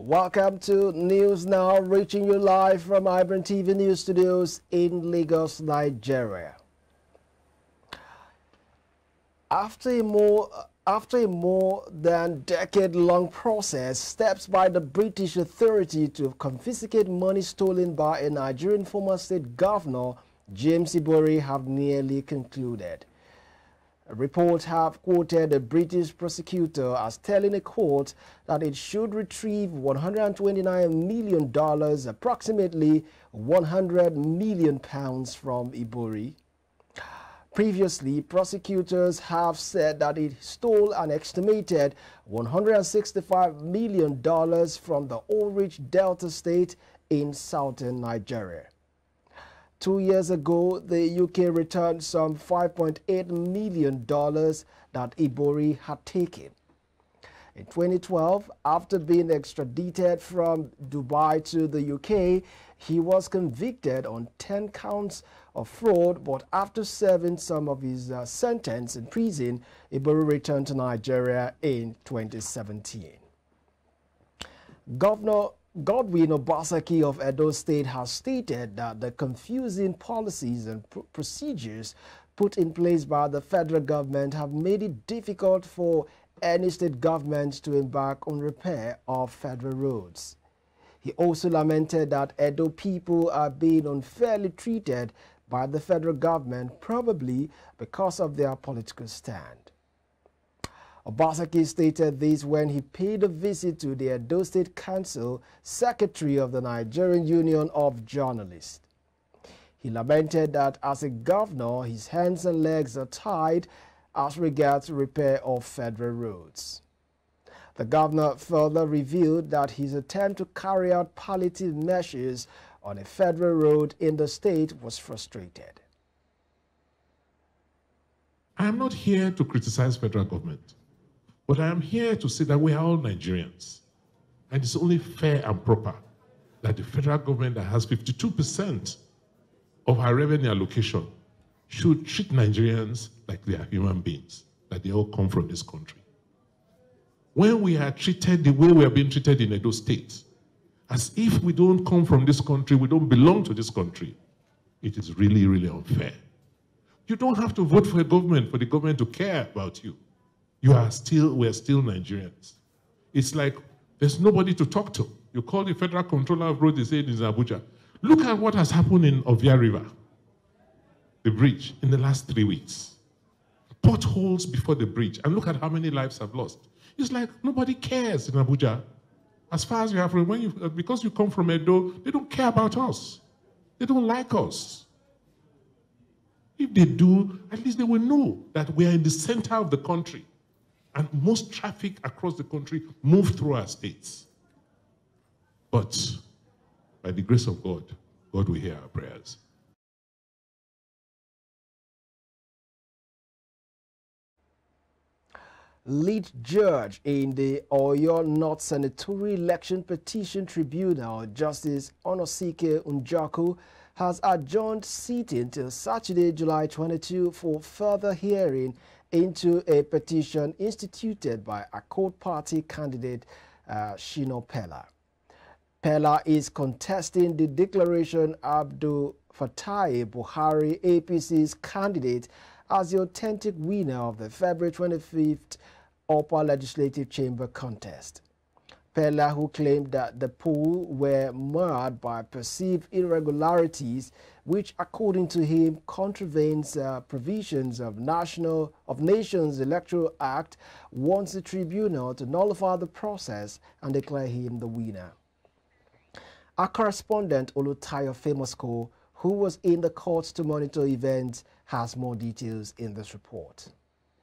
Welcome to News Now, reaching you live from iBrandTV News Studios in Lagos, Nigeria. After a more than decade-long process, steps by the British authority to confiscate money stolen by a Nigerian former state governor, James Ibori, have nearly concluded. Reports have quoted a British prosecutor as telling a court that it should retrieve $129 million, approximately £100 million from Ibori. Previously, prosecutors have said that it stole an estimated $165 million from the Orange Delta state in southern Nigeria. 2 years ago, the UK returned some $5.8 million that Ibori had taken. In 2012, after being extradited from Dubai to the UK, he was convicted on 10 counts of fraud, but after serving some of his sentence in prison, Ibori returned to Nigeria in 2017. Governor Godwin Obaseki of Edo State has stated that the confusing policies and procedures put in place by the federal government have made it difficult for any state government to embark on repair of federal roads. He also lamented that Edo people are being unfairly treated by the federal government, probably because of their political stand. Obaseki stated this when he paid a visit to the Edo State Council, Secretary of the Nigerian Union of Journalists. He lamented that as a governor, his hands and legs are tied as regards repair of federal roads. The governor further revealed that his attempt to carry out palliative measures on a federal road in the state was frustrated. I am not here to criticize federal government, but I am here to say that we are all Nigerians. And it's only fair and proper that the federal government that has 52% of our revenue allocation should treat Nigerians like they are human beings, that they all come from this country. When we are treated the way we are being treated in Edo State, as if we don't come from this country, we don't belong to this country, it is really, really unfair. You don't have to vote for a government for the government to care about you. We are still Nigerians. It's like there's nobody to talk to. You call the federal controller of roads, they say it is Abuja. Look at what has happened in Ovia River, the bridge, in the last 3 weeks. Potholes before the bridge, and look at how many lives have lost. It's like nobody cares in Abuja. As far as you have, because you come from Edo, they don't care about us. They don't like us. If they do, at least they will know that we are in the center of the country. And most traffic across the country move through our states. But by the grace of God, God will hear our prayers. Lead judge in the Oyo North Senatorial Election Petition Tribunal, Justice Onosike Njoku, has adjourned sitting till Saturday, July 22 for further hearing into a petition instituted by Accord Party candidate Shino Pella. Pella is contesting the declaration Abdul Fatai Buhari, APC's candidate, as the authentic winner of the February 25th Upper Legislative Chamber contest. Pella, who claimed that the poll were marred by perceived irregularities, which according to him contravenes provisions of Nations Electoral Act, wants the tribunal to nullify the process and declare him the winner. Our correspondent Olutayo Famousco, who was in the court to monitor events, has more details in this report.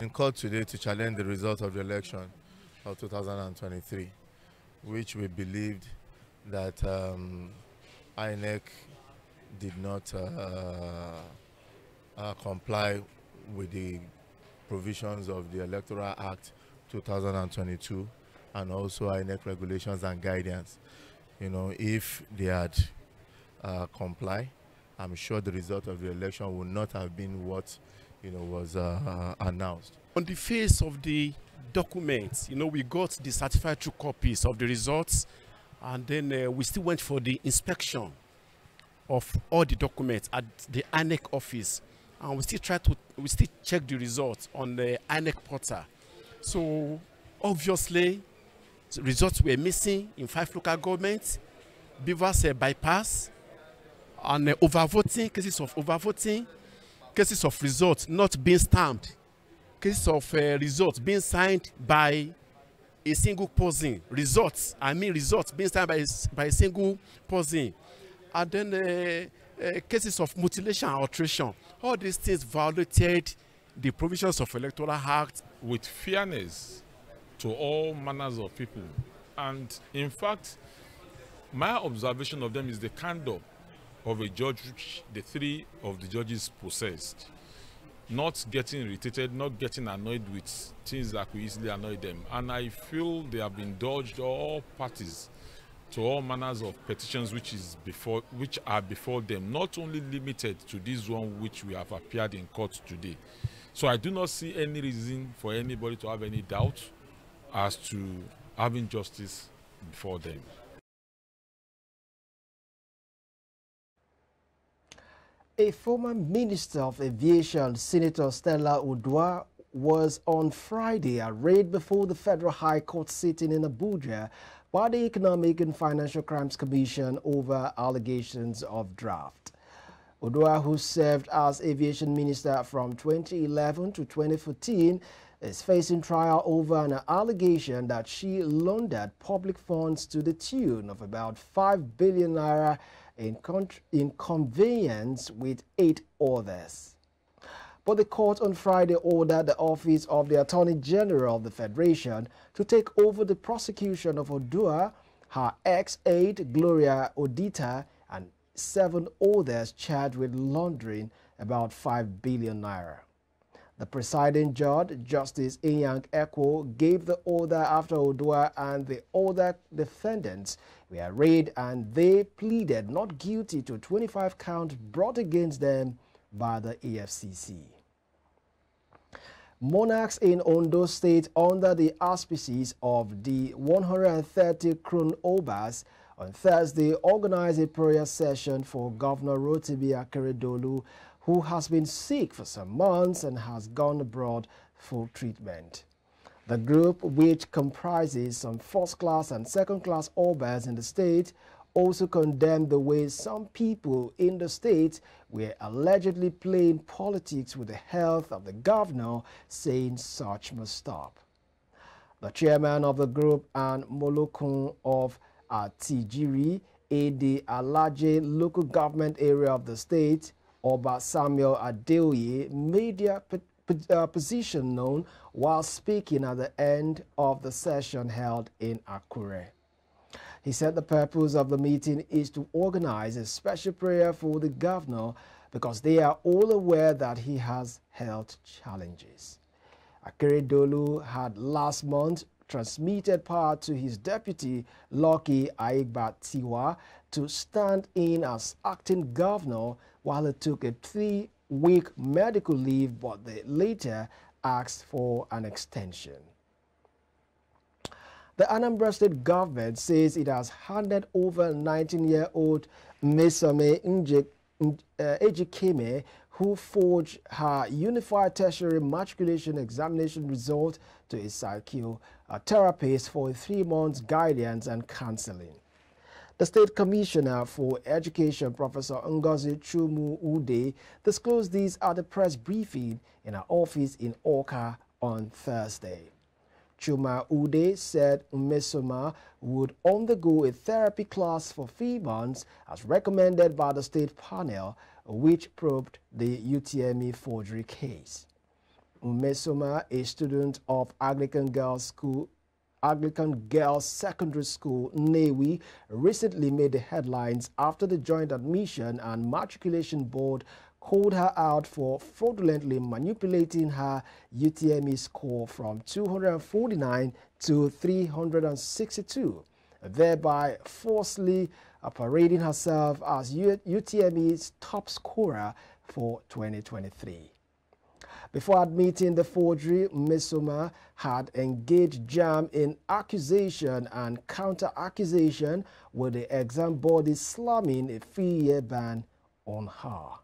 In court today to challenge the result of the election of 2023, which we believed that INEC did not comply with the provisions of the Electoral Act 2022 and also INEC regulations and guidance. You know, if they had complied, I'm sure the result of the election would not have been what was announced. On the face of the documents, we got the certified true copies of the results And then we still went for the inspection of all the documents at the INEC office. And we still check the results on the INEC portal. So obviously, results were missing in 5 local governments, Beavers bypass, and overvoting, cases of overvoting, cases of results not being stamped, cases of results being signed by a single person, results being signed by a single person, and then cases of mutilation and alteration. All these things violated the provisions of Electoral Act. With fairness to all manners of people. And in fact, my observation of them is the candor of a judge which the 3 of the judges possessed. Not getting irritated, not getting annoyed with things that could easily annoy them. And I feel they have indulged all parties to all manners of petitions which are before them, not only limited to this one which we have appeared in court today. So I do not see any reason for anybody to have any doubt as to having justice before them. A former Minister of Aviation, Senator Stella Udua, was on Friday arraigned before the Federal High Court sitting in Abuja by the Economic and Financial Crimes Commission over allegations of draft. Udua, who served as Aviation Minister from 2011 to 2014, is facing trial over an allegation that she laundered public funds to the tune of about 5 billion naira in conveyance with 8 others. But the court on Friday ordered the Office of the Attorney General of the Federation to take over the prosecution of Udua, her ex-aide Gloria Odita, and 7 others charged with laundering about 5 billion naira. The presiding judge, Justice Inyang Ekwo, gave the order after Udua and the other defendants were arraigned and they pleaded not guilty to 25 counts brought against them by the EFCC. Monarchs in Ondo State under the auspices of the 130 Crown Obas on Thursday organized a prayer session for Governor Rotimi Akeredolu, who has been sick for some months and has gone abroad for treatment. The group, which comprises some first-class and second-class Obas in the state, also condemned the way some people in the state were allegedly playing politics with the health of the governor, saying such must stop. The chairman of the group and Molokun of Atijiri, in the Alaje local government area of the state, Oba Samuel Adeoye, made their position known while speaking at the end of the session held in Akure. He said the purpose of the meeting is to organize a special prayer for the governor because they are all aware that he has health challenges. Akeredolu had last month transmitted power to his deputy, Lucky Aigbatiwa, to stand in as acting governor while he took a 3-week medical leave, but they later asked for an extension. The Anambra State government says it has handed over 19-year-old Mesome Ejikeme, who forged her Unified Tertiary Matriculation Examination result to a psychotherapist for a 3-month guidance and counseling. The State Commissioner for Education, Professor Ngozi Chumu Ude, disclosed this at a press briefing in her office in Awka on Thursday. Chuma Ude said Umesoma would undergo a therapy class for 3 months as recommended by the state panel, which probed the UTME forgery case. Umesoma, a student of Anglican Girls Secondary School, Newi, recently made the headlines after the Joint Admission and Matriculation Board called her out for fraudulently manipulating her UTME score from 249 to 362, thereby falsely parading herself as UTME's top scorer for 2023. Before admitting the forgery, Mesoma had engaged JAMB in accusation and counter-accusation, with the exam body slamming a 3-year ban on her.